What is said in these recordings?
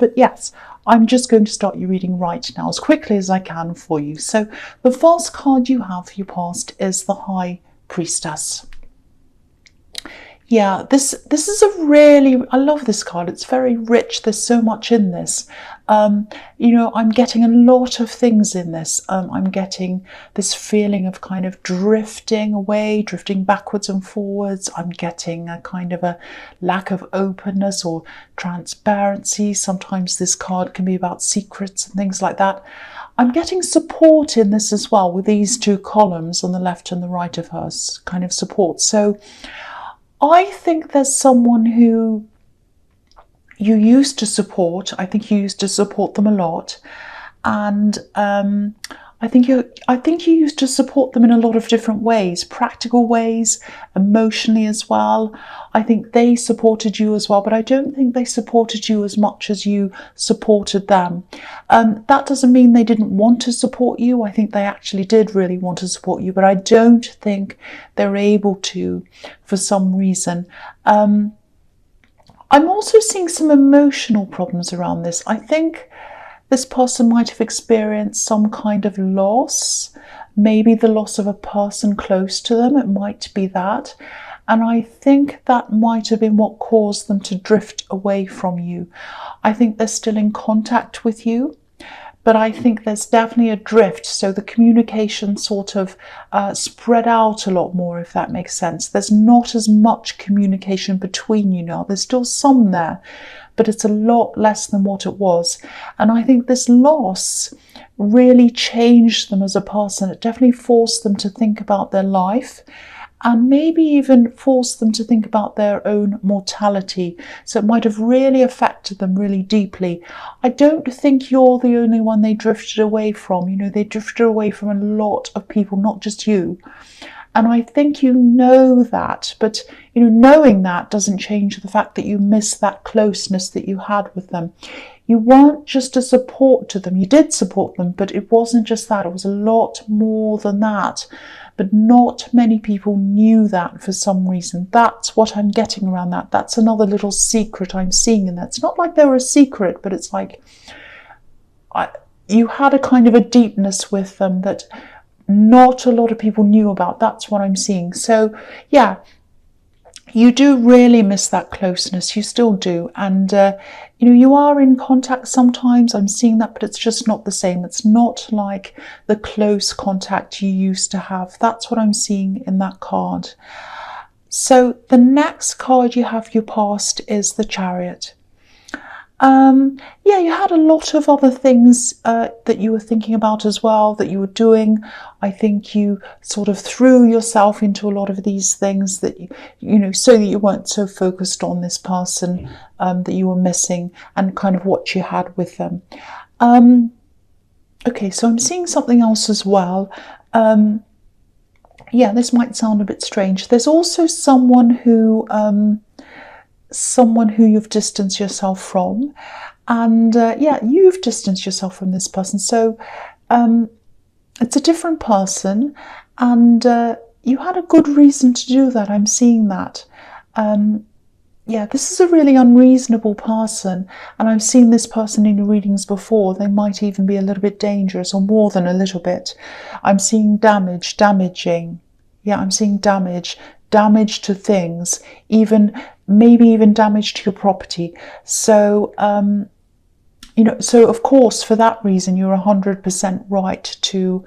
But yes, I'm just going to start your reading right now as quickly as I can for you. So the first card you have for your past is the High Priestess. Yeah, this is a really, I love this card. It's very rich. There's so much in this. You know, I'm getting a lot of things in this. I'm getting this feeling of kind of drifting away, drifting backwards and forwards. I'm getting a kind of a lack of openness or transparency. Sometimes this card can be about secrets and things like that. I'm getting support in this as well, with these two columns on the left and the right of her, kind of support. So I think there's someone who you used to support. I think you used to support them a lot, and I think you used to support them in a lot of different ways, practical ways, emotionally as well. I think they supported you as well, but I don't think they supported you as much as you supported them. That doesn't mean they didn't want to support you. I think they actually did really want to support you, but I don't think they're able to for some reason. I'm also seeing some emotional problems around this. I think this person might have experienced some kind of loss, maybe the loss of a person close to them. It might be that. And I think that might have been what caused them to drift away from you. I think they're still in contact with you, but I think there's definitely a drift. So the communication sort of spread out a lot more, if that makes sense. There's not as much communication between you now. There's still some there, but it's a lot less than what it was. And I think this loss really changed them as a person. It definitely forced them to think about their life, and maybe even forced them to think about their own mortality. So it might have really affected them really deeply. I don't think you're the only one they drifted away from. You know, they drifted away from a lot of people, not just you. And I think you know that, but you know, knowing that doesn't change the fact that you miss that closeness that you had with them. You weren't just a support to them. You did support them, but it wasn't just that. It was a lot more than that. But not many people knew that for some reason. That's what I'm getting around that. That's another little secret I'm seeing in that. It's not like they were a secret, but it's like you had a kind of a deepness with them that not a lot of people knew about. That's what I'm seeing. So yeah, you do really miss that closeness. You still do. And you know, you are in contact sometimes. I'm seeing that, but it's just not the same. It's not like the close contact you used to have. That's what I'm seeing in that card. So the next card you have for your past is the Chariot. Yeah, you had a lot of other things that you were thinking about as well, that you were doing. I think you sort of threw yourself into a lot of these things that, you know, so that you weren't so focused on this person that you were missing and kind of what you had with them. Okay, so I'm seeing something else as well. Yeah, this might sound a bit strange. There's also someone who you've distanced yourself from, and yeah, you've distanced yourself from this person. So it's a different person, and you had a good reason to do that. I'm seeing that. Yeah, this is a really unreasonable person, and I've seen this person in your readings before. They might even be a little bit dangerous, or more than a little bit. I'm seeing damaging. Yeah, I'm seeing damage to things, maybe even damage to your property. So you know, so of course for that reason you're 100% right to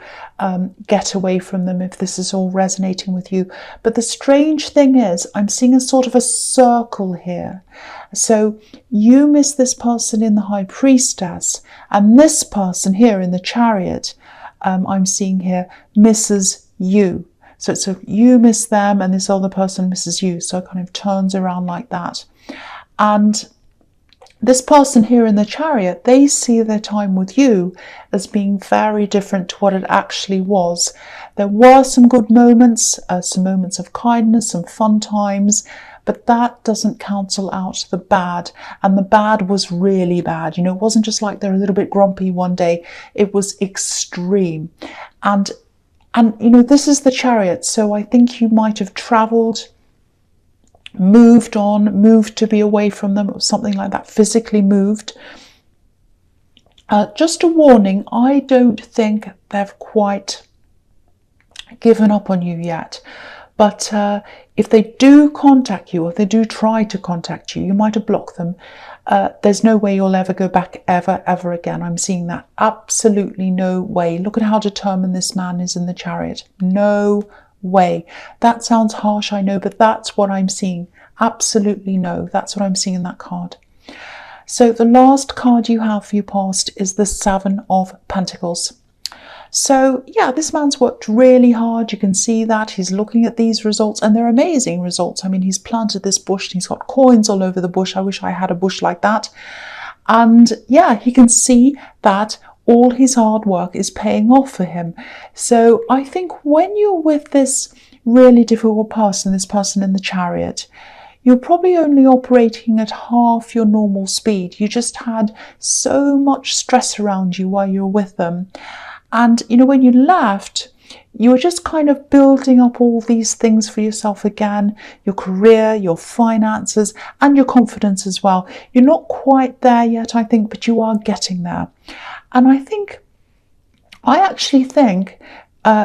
get away from them if this is all resonating with you. But the strange thing is, I'm seeing a sort of a circle here. So you miss this person in the High Priestess, and this person here in the Chariot, I'm seeing here, misses you. So you miss them and this other person misses you. So it kind of turns around like that. And this person here in the Chariot, they see their time with you as being very different to what it actually was. There were some good moments, some moments of kindness, some fun times, but that doesn't cancel out the bad. And the bad was really bad. You know, it wasn't just like they're a little bit grumpy one day. It was extreme. And you know, this is the Chariot. So I think you might have travelled, moved on, moved to be away from them, or something like that, physically moved. Just a warning, I don't think they've quite given up on you yet. But if they do contact you, or if they do try to contact you, you might have blocked them. There's no way you'll ever go back ever again. I'm seeing that. Absolutely no way. Look at how determined this man is in the Chariot. No way. That sounds harsh, I know, but that's what I'm seeing. Absolutely no. That's what I'm seeing in that card. So the last card you have for your past is the Seven of Pentacles. So yeah, this man's worked really hard. You can see that. He's looking at these results, and they're amazing results. I mean, he's planted this bush and he's got coins all over the bush. I wish I had a bush like that. And yeah, he can see that all his hard work is paying off for him. So I think when you're with this really difficult person, this person in the Chariot, you're probably only operating at half your normal speed. You just had so much stress around you while you were with them. And, you know, when you left, you were just kind of building up all these things for yourself again, your career, your finances, and your confidence as well. You're not quite there yet, I think, but you are getting there. And I actually think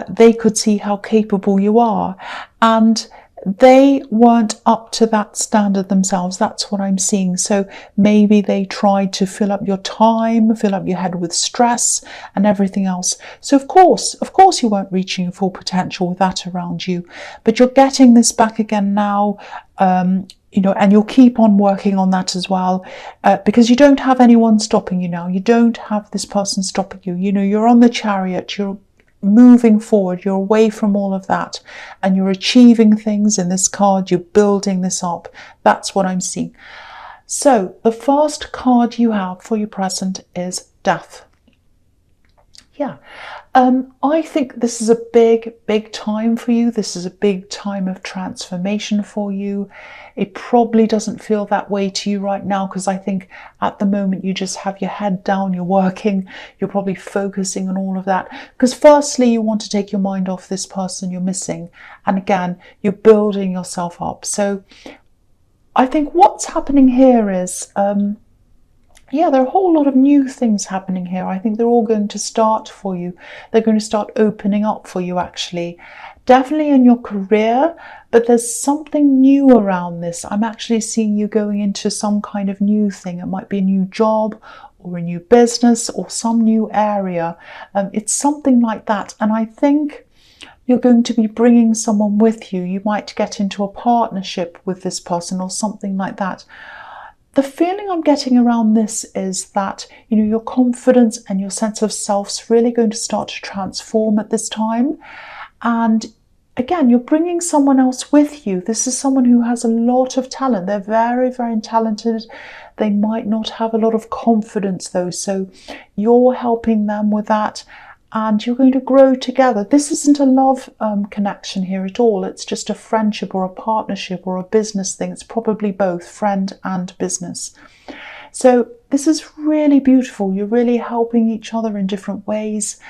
they could see how capable you are. And they weren't up to that standard themselves. That's what I'm seeing. So maybe they tried to fill up your time, fill up your head with stress and everything else. So of course you weren't reaching your full potential with that around you, but you're getting this back again now. You know, and you'll keep on working on that as well, because you don't have anyone stopping you now. You don't have this person stopping you. You know, you're on the Chariot, you're moving forward, you're away from all of that, and you're achieving things in this card, you're building this up. That's what I'm seeing. So the first card you have for your present is Death. Yeah, I think this is a big time for you. This is a big time of transformation for you. It probably doesn't feel that way to you right now, because I think at the moment you just have your head down, you're working, you're probably focusing on all of that. Because firstly, you want to take your mind off this person you're missing. And again, you're building yourself up. So I think what's happening here is, yeah, there are a whole lot of new things happening here. I think they're all going to start for you. They're going to start opening up for you, actually. Definitely in your career, but there's something new around this. I'm actually seeing you going into some kind of new thing. It might be a new job or a new business or some new area. It's something like that. And I think you're going to be bringing someone with you. You might get into a partnership with this person or something like that. The feeling I'm getting around this is that, you know, your confidence and your sense of self's really going to start to transform at this time. And again, you're bringing someone else with you. This is someone who has a lot of talent. They're very talented. They might not have a lot of confidence though. So you're helping them with that, and you're going to grow together. This isn't a love connection here at all. It's just a friendship or a partnership or a business thing. It's probably both, friend and business. So this is really beautiful. You're really helping each other in different ways.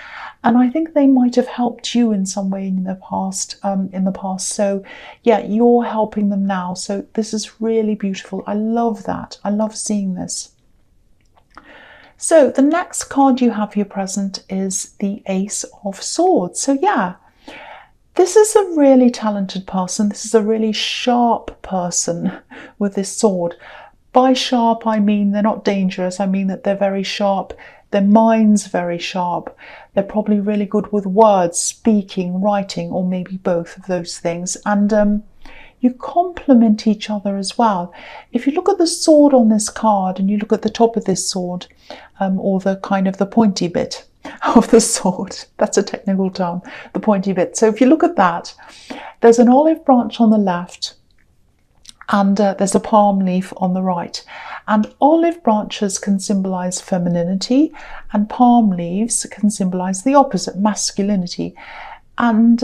And I think they might have helped you in some way in the past. So yeah, you're helping them now. So this is really beautiful. I love that. I love seeing this. So the next card you have for your present is the Ace of Swords. So yeah, this is a really talented person. This is a really sharp person with this sword. By sharp, I mean they're not dangerous. I mean that they're very sharp. Their mind's very sharp. They're probably really good with words, speaking, writing, or maybe both of those things. And you complement each other as well. If you look at the sword on this card and you look at the top of this sword, or the kind of the pointy bit of the sword, that's a technical term, the pointy bit. So if you look at that, there's an olive branch on the left, and there's a palm leaf on the right. And olive branches can symbolize femininity, and palm leaves can symbolize the opposite, masculinity. And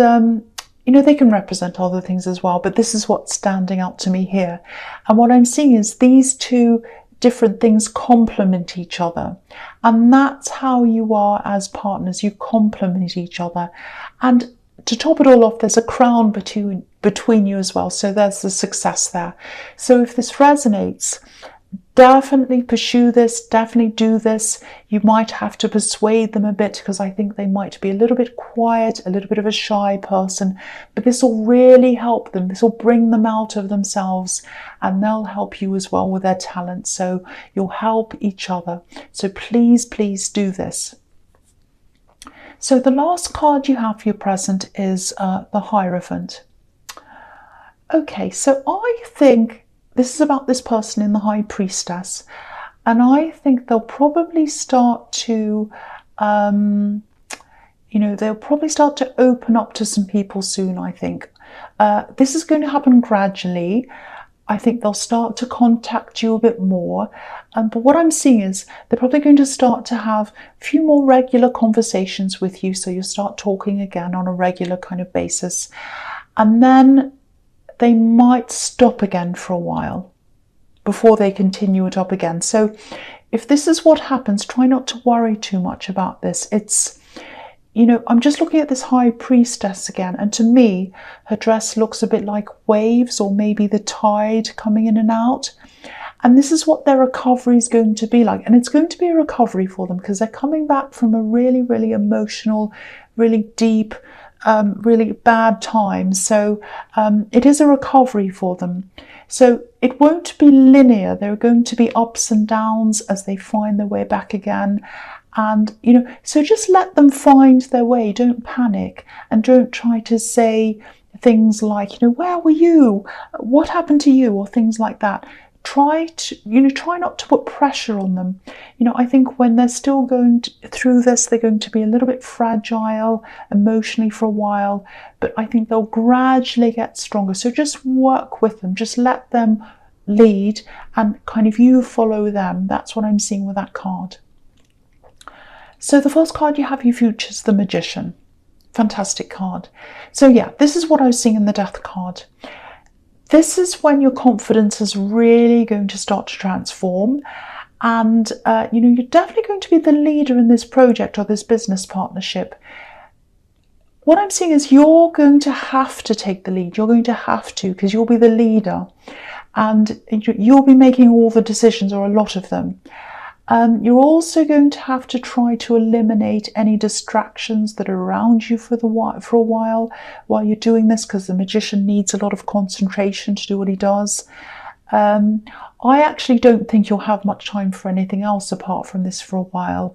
you know, they can represent other things as well, but this is what's standing out to me here. And what I'm seeing is these two different things complement each other. And that's how you are as partners. You complement each other. And to top it all off, there's a crown between you as well. So there's the success there. So if this resonates, definitely pursue this, definitely do this. You might have to persuade them a bit because I think they might be a little bit quiet, a little bit of a shy person, but this will really help them. This will bring them out of themselves, and they'll help you as well with their talent. So you'll help each other. So please, please do this. So the last card you have for your present is the Hierophant. Okay, so I think this is about this person in the High Priestess, and I think they'll probably start to, they'll probably start to open up to some people soon, I think. This is going to happen gradually. I think they'll start to contact you a bit more. But what I'm seeing is they're probably going to start to have a few more regular conversations with you. So you'll start talking again on a regular kind of basis. And then they might stop again for a while before they continue it up again. So if this is what happens, try not to worry too much about this. It's, I'm just looking at this High Priestess again, and to me, her dress looks a bit like waves or maybe the tide coming in and out. And this is what their recovery is going to be like. And it's going to be a recovery for them because they're coming back from a really, really emotional, really deep, really bad time. So it is a recovery for them. So it won't be linear. There are going to be ups and downs as they find their way back again. And, so just let them find their way. Don't panic, and don't try to say things like, where were you? What happened to you? Or things like that. Try not to put pressure on them. I think when they're still going through this, they're going to be a little bit fragile emotionally for a while, but I think they'll gradually get stronger. So just work with them, just let them lead, and kind of you follow them. That's what I'm seeing with that card. So the first card you have your future is the Magician. Fantastic card. So yeah, this is what I was seeing in the Death card. This is when your confidence is really going to start to transform, and you're definitely going to be the leader in this project or this business partnership. What I'm seeing is you're going to have to take the lead. You're going to have to, because you'll be the leader, and you'll be making all the decisions, or a lot of them. You're also going to have to try to eliminate any distractions that are around you for a while you're doing this, because the Magician needs a lot of concentration to do what he does. I actually don't think you'll have much time for anything else apart from this for a while.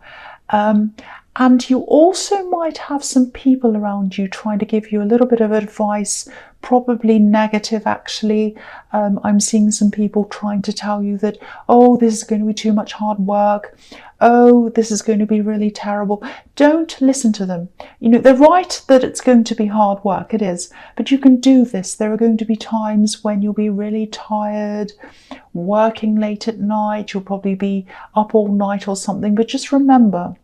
And you also might have some people around you trying to give you a little bit of advice, probably negative actually. I'm seeing some people trying to tell you that, oh, this is going to be too much hard work. Oh, this is going to be really terrible. Don't listen to them. They're right that it's going to be hard work. It is. But you can do this. There are going to be times when you'll be really tired, working late at night. You'll probably be up all night or something. But just remember,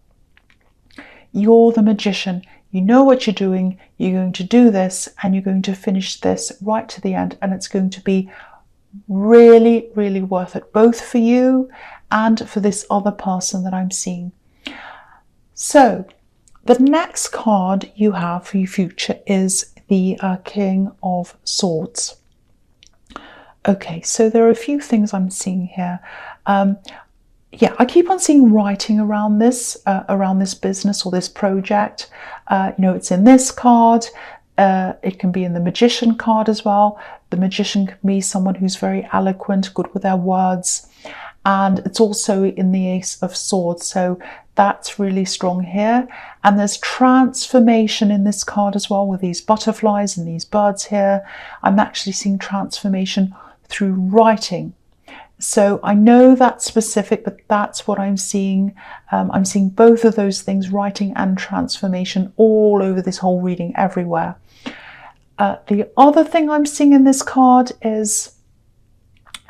you're the Magician. You know what you're doing. You're going to do this, and you're going to finish this right to the end. And it's going to be really, really worth it, both for you and for this other person that I'm seeing. So the next card you have for your future is the King of Swords. Okay, so there are a few things I'm seeing here. Yeah, I keep on seeing writing around this business or this project. It's in this card. It can be in the Magician card as well. The Magician can be someone who's very eloquent, good with their words. And it's also in the Ace of Swords. So that's really strong here. And there's transformation in this card as well, with these butterflies and these birds here. I'm actually seeing transformation through writing. So I know that's specific, but that's what I'm seeing. I'm seeing both of those things, writing and transformation, all over this whole reading, everywhere. The other thing I'm seeing in this card is,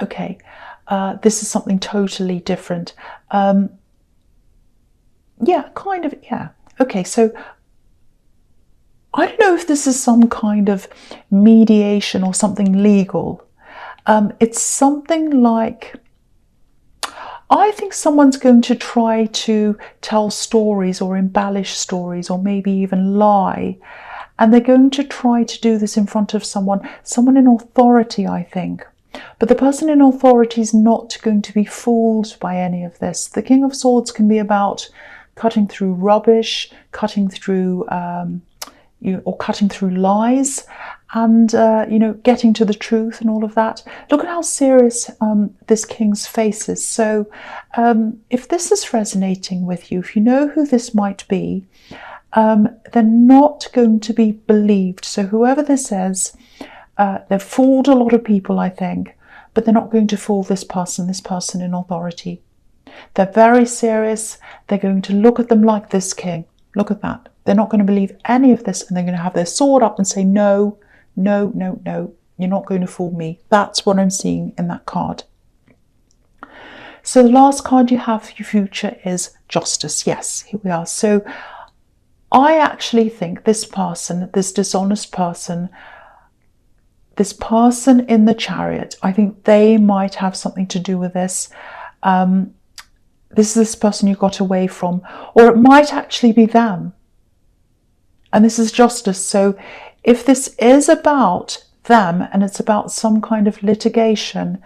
okay, this is something totally different. Yeah, kind of, yeah. Okay, so I don't know if this is some kind of mediation or something legal. It's something like, I think someone's going to try to tell stories or embellish stories or maybe even lie. And they're going to try to do this in front of someone in authority, I think. But the person in authority is not going to be fooled by any of this. The King of Swords can be about cutting through rubbish, cutting through or cutting through lies, and getting to the truth and all of that. Look at how serious this king's face is. So if this is resonating with you, if you know who this might be, they're not going to be believed. So whoever this is, they've fooled a lot of people, I think, but they're not going to fool this person in authority. They're very serious. They're going to look at them like this king. Look at that. They're not going to believe any of this, and they're going to have their sword up and say, no, no, no, no, you're not going to fool me. That's what I'm seeing in that card. So the last card you have for your future is Justice. Yes, here we are. So I actually think this person, this dishonest person, this person in the Chariot, I think they might have something to do with this. This is this person you got away from, or it might actually be them. And this is Justice. So if this is about them and it's about some kind of litigation,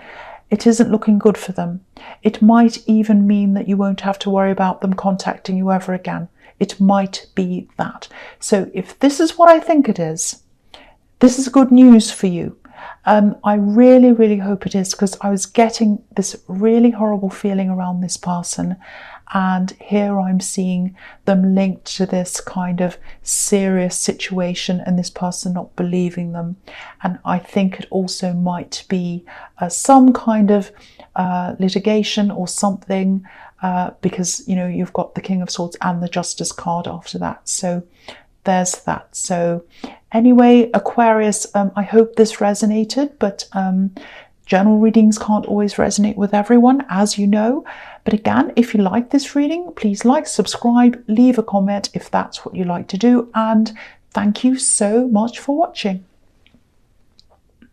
it isn't looking good for them. It might even mean that you won't have to worry about them contacting you ever again. It might be that. So if this is what I think it is, this is good news for you. I really, really hope it is, because I was getting this really horrible feeling around this person, and here I'm seeing them linked to this kind of serious situation and this person not believing them. And I think it also might be some kind of litigation or something, because you've got the King of Swords and the Justice card after that. So there's that. So anyway, Aquarius, I hope this resonated, but general readings can't always resonate with everyone, as you know. But again, if you like this reading, please like, subscribe, leave a comment if that's what you like to do. And thank you so much for watching.